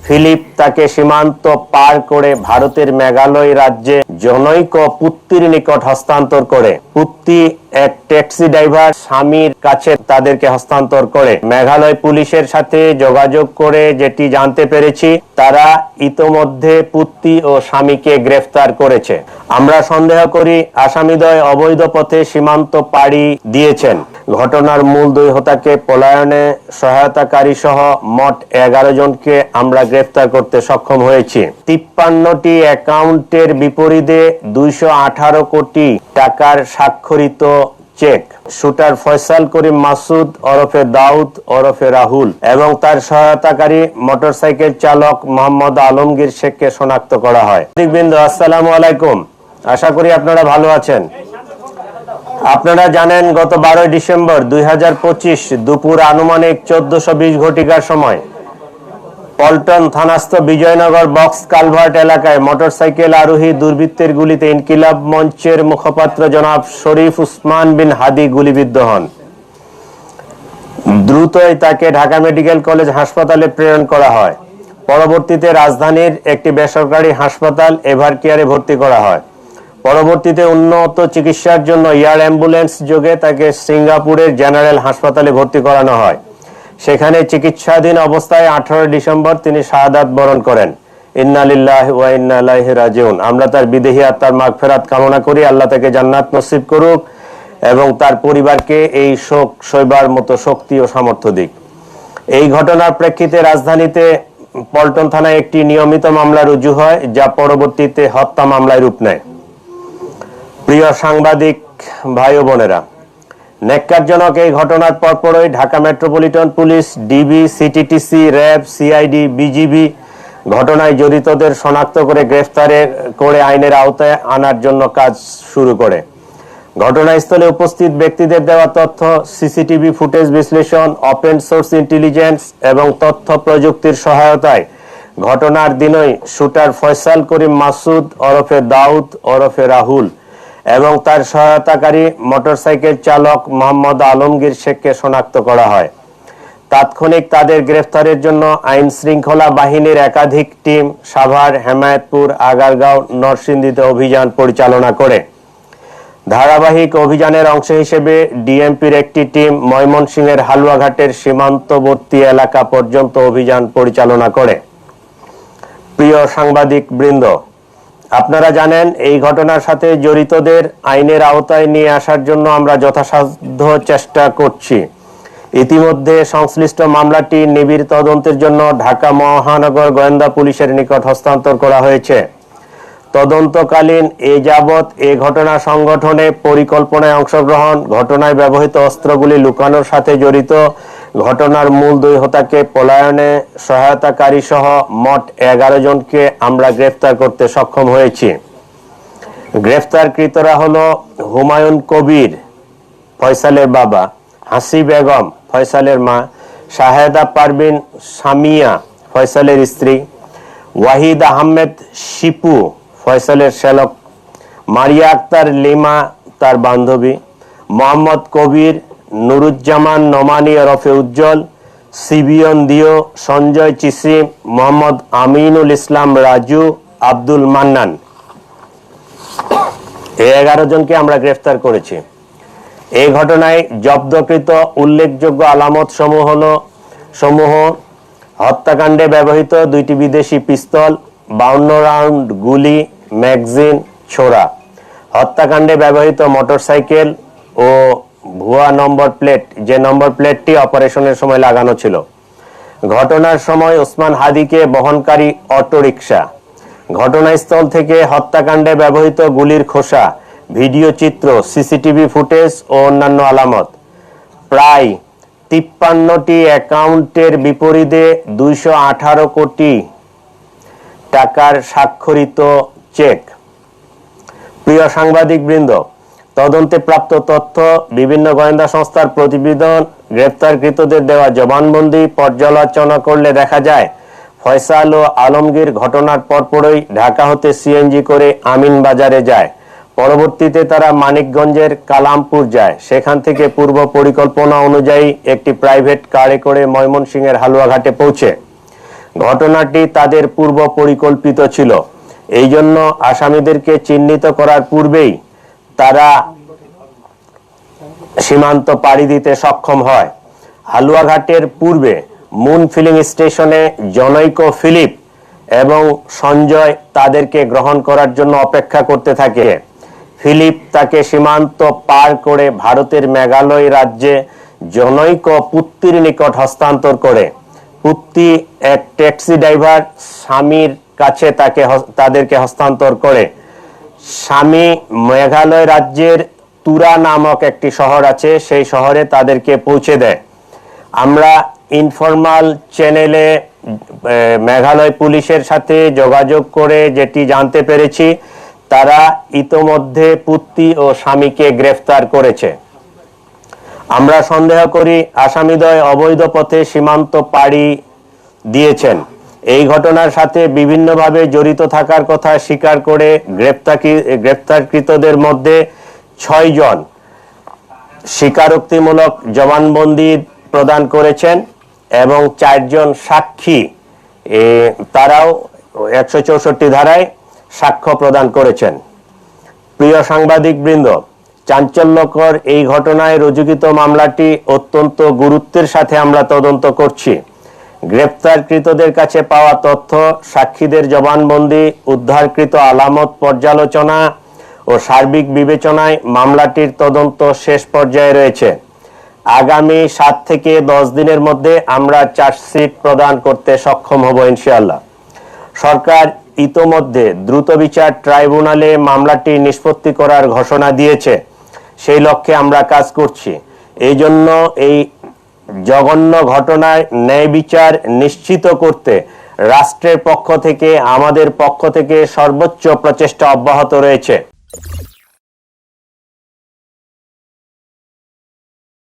Philip তাকে সীমান্ত পার করে ভারতের মেঘালয় রাজ্যে জনৈক পুত্তির নিকট হস্তান্তর করে। পুত্তি এক ট্যাক্সি ড্রাইভার স্বামীর কাছে তাদেরকে হস্তান্তর করে। মেঘালয় পুলিশের সাথে যোগাযোগ করে যেটি জানতে পেরেছি, তারা ইতোমধ্যে পুত্তি ও স্বামীকে গ্রেফতার করেছে। আমরা সন্দেহ করি আসামিদ্বয় অবৈধ পথে সীমান্ত পাড়ি দিয়েছেন। ঘটনার মূল দুই হোতাকে পলায়নে সহায়তাকারী সহ মোট 11 জনকে আমরা গ্রেফতার করতে সক্ষম হয়েছি। 53টি অ্যাকাউন্টের বিপরীতে 218 কোটি টাকার স্বাক্ষরিত চেক শুটার ফয়সাল করিম মাসুদ ওরফে দাউদ ওরফে রাহুল এবং তার সহায়তাকারী মোটরসাইকেল চালক মোহাম্মদ আলমগীর শেখকে শনাক্ত করা হয়। আসসালামু আলাইকুম, আশা করি আপনারা ভালো আছেন। আপনারা জানেন গত 12 ডিসেম্বর 2025 দুপুর আনুমানিক 14:20 ঘটিকার সময় পল্টন থানাস্থ বিজয়নগর বক্স কালভার্ট এলাকায় মোটরসাইকেল আরোহী দুর্বৃত্তের গুলিতে ইনকিলাব মঞ্চের মুখপাত্র জনাব শরীফ উসমান বিন হাদি গুলিবিদ্ধ হন। দ্রুতই তাকে ঢাকা মেডিকেল কলেজ হাসপাতালে প্রেরণ করা হয়। পরবর্তীতে রাজধানীর একটি বেসরকারি হাসপাতাল এভারকেয়ারে ভর্তি করা হয়। পরবর্তীতে উন্নত চিকিৎসার জন্য এয়ার অ্যাম্বুলেন্স যোগে তাকে সিঙ্গাপুরের জেনারেল হাসপাতালে ভর্তি করানো হয়। সেখানে চিকিৎসাধীন অবস্থায় 18 ডিসেম্বর তিনি শাহাদাত বরণ করেন। ইন্না লিল্লাহি ওয়া ইন্না ইলাইহি রাজিউন। আমরা তার বিদেহী আত্মার মাগফিরাত কামনা করি, আল্লাহ তাকে জান্নাত নসিব করুক এবং তার পরিবারকে এই শোক সইবার মতো শক্তি ও সামর্থ্য দিক। এই ঘটনার প্রেক্ষিতে রাজধানীতে পল্টন থানায় একটি নিয়মিত মামলা রুজু হয়, যা পরবর্তীতে হত্যা মামলায় রূপ নেয়। প্রিয় সাংবাদিক ভাই ও বোনেরা, ন্যাক্কারজনক এই ঘটনার পরপরই Dhaka metropolitan police, DB, CTTC, RAB, CID, BGB ঘটনায় জড়িতদের শনাক্ত করে গ্রেফতার করে আইনের আওতায় আনার জন্য কাজ শুরু করে। ঘটনাস্থলে উপস্থিত ব্যক্তিদের দেওয়া তথ্য, সিসিটিভি ফুটেজ বিশ্লেষণ, ওপেন সোর্স ইন্টেলিজেন্স এবং তথ্য প্রযুক্তির সহায়তায় ঘটনার দিনই শুটার ফয়সাল করিম মাসুদ ওরফে দাউদ ওরফে রাহুল এবং তার সহায়তাকারী মোটরসাইকেল চালক মোহাম্মদ আলমগীর শেখকে শনাক্ত করা হয়। তাৎক্ষণিক তাদের গ্রেফতারের জন্য আইন শৃঙ্খলা বাহিনীর একাধিক টিম সাভার, হেমায়েতপুর, আগারগাঁও, নরসিংদীতে অভিযান পরিচালনা করে। ধারাবাহিক অভিযানের অংশ হিসেবে ডিএমপির একটি টিম ময়মনসিংহের হালুয়াঘাটের সীমান্তবর্তী এলাকা পর্যন্ত অভিযান পরিচালনা করে। প্রিয় সাংবাদিক বৃন্দ, আপনারা জানেন এই ঘটনার সাথে জড়িতদের আইনের আওতায় নিয়ে আসার জন্য আমরা যথাসাধ্য চেষ্টা করছি। ইতিমধ্যে সংশ্লিষ্ট মামলাটি নিবিড় তদন্তের জন্য ঢাকা মহানগর গোয়েন্দা পুলিশের নিকট হস্তান্তর করা হয়েছে। তদন্তকালীন এ যাবৎ এ ঘটনা সংগঠনে পরিকল্পনায় অংশগ্রহণ, ঘটনায় ব্যবহৃত অস্ত্রগুলি লুকানোর সাথে জড়িত, ঘটনার মূল দুই হোতাকে পলায়নে সহায়তাকারী সহ মোট 11 জনকে আমরা গ্রেফতার করতে সক্ষম হয়েছি। গ্রেফতারকৃতরা হলো হুমায়ুন কবির ফয়সালের বাবা, হাসি বেগম ফয়সালের মা, শাহেদা পারভিন সামিয়া ফয়সালের স্ত্রী, ওয়াহিদ আহমেদ শিপু ফয়সালের শ্যালক, মারিয়া আক্তার লিমা তার বান্ধবী, মোহাম্মদ কবির, নুরুজ্জামান নোমানি ওরফে উজ্জ্বল, সিবিয়ন দিও, সঞ্জয় চিসিম, মোহাম্মদ আমিনুল ইসলাম রাজু, আব্দুল মান্নান, এই 11 জনকে আমরা গ্রেফতার করেছি। এই ঘটনায় জব্দকৃত উল্লেখযোগ্য আলামত সমূহ হত্যাকাণ্ডে ব্যবহৃত 2টি বিদেশি পিস্তল, 52 রাউন্ড গুলি, ম্যাগজিন, ছোরা, হত্যাকাণ্ডে ব্যবহৃত মোটরসাইকেল ও ভুয়া নম্বর প্লেট, যে নম্বর প্লেটটি অপারেশনের সময় লাগানো ছিল। ঘটনার সময় ওসমান হাদিকে বহনকারী অটোরিকশা, ঘটনাস্থল থেকে হত্যাকাণ্ডে ব্যবহৃত গুলির খোসা, ভিডিও চিত্র, সিসিটিভি ফুটেজ ও অন্যান্য আলামত। প্রায় 53টি অ্যাকাউন্টের বিপরীতে 218 কোটি টাকার স্বাক্ষরিত চেক। প্রিয় সাংবাদিক বৃন্দ, তদন্তে প্রাপ্ত তথ্য, বিভিন্ন গোয়েন্দা সংস্থার প্রতিবেদন, গ্রেফতারকৃতদের দেওয়া জবানবন্দি পর্যালোচনা করলে দেখা যায় ফয়সাল ও আলমগীর ঘটনার পরপরই ঢাকা হতে সিএনজি করে আমিন বাজারে যায়। পরবর্তীতে তারা মানিকগঞ্জের কালামপুর যায়। সেখান থেকে পূর্ব পরিকল্পনা অনুযায়ী একটি প্রাইভেট কারে করে ময়মনসিংহের হালুয়াঘাটে পৌঁছে ঘটনাটি তাদের পূর্ব পরিকল্পিত ছিল। এই জন্য আসামিদেরকে চিহ্নিত করার পূর্বেই তারা সীমান্ত পাড়ি দিতে সক্ষম হয়। হালুয়াঘাটের পূর্বে মুন ফিলিং স্টেশনে জনৈক ফিলিপ এবং সঞ্জয় তাদেরকে গ্রহণ করার জন্য অপেক্ষা করতে থাকে। ফিলিপ তাকে সীমান্ত পার করে ভারতের মেঘালয় রাজ্যে জনৈক পুত্তির নিকট হস্তান্তর করে। পুত্তি এক ট্যাক্সি ড্রাইভার স্বামীর কাছে তাদেরকে হস্তান্তর করে। স্বামী মেঘালয় রাজ্যের তুরা নামক একটি শহর আছে, সেই শহরে তাদেরকে পৌঁছে দেয়। আমরা ইনফরমাল চ্যানেলে মেঘালয় পুলিশের সাথে যোগাযোগ করে যেটি জানতে পেরেছি, তারা ইতোমধ্যে পুত্তি ও স্বামীকে গ্রেফতার করেছে। আমরা সন্দেহ করি আসামিদ্বয় অবৈধ পথে সীমান্ত পাড়ি দিয়েছেন। এই ঘটনার সাথে বিভিন্নভাবে জড়িত থাকার কথা স্বীকার করে গ্রেফতারকৃতদের মধ্যে 6 জন স্বীকারোক্তিমূলক জবানবন্দি প্রদান করেছেন এবং 4 জন সাক্ষী তারাও 164 ধারায় সাক্ষ্য প্রদান করেছেন। প্রিয় সাংবাদিক বৃন্দ, চাঞ্চল্যকর এই ঘটনায় রুজুকৃত মামলাটি অত্যন্ত গুরুত্বের সাথে আমরা তদন্ত করছি। গ্রেপ্তারকৃতদের কাছে পাওয়া তথ্য, সাক্ষীদের জবানবন্দি, উদ্ধারকৃত আলামত পর্যালোচনা ও সার্বিক বিবেচনায় মামলাটির তদন্ত শেষ পর্যায়ে রয়েছে। আগামী 7 থেকে 10 দিনের মধ্যে আমরা চার্জশিট প্রদান করতে সক্ষম হব ইনশাআল্লাহ। সরকার ইতোমধ্যে দ্রুত বিচার ট্রাইব্যুনালে মামলাটি নিষ্পত্তি করার ঘোষণা দিয়েছে। সেই লক্ষ্যে আমরা কাজ করছি। এই জন্য এই জঘন্য ঘটনায় ন্যায় বিচার নিশ্চিত করতে রাষ্ট্রের পক্ষ থেকে, আমাদের পক্ষ থেকে সর্বোচ্চ প্রচেষ্টা অব্যাহত রয়েছে।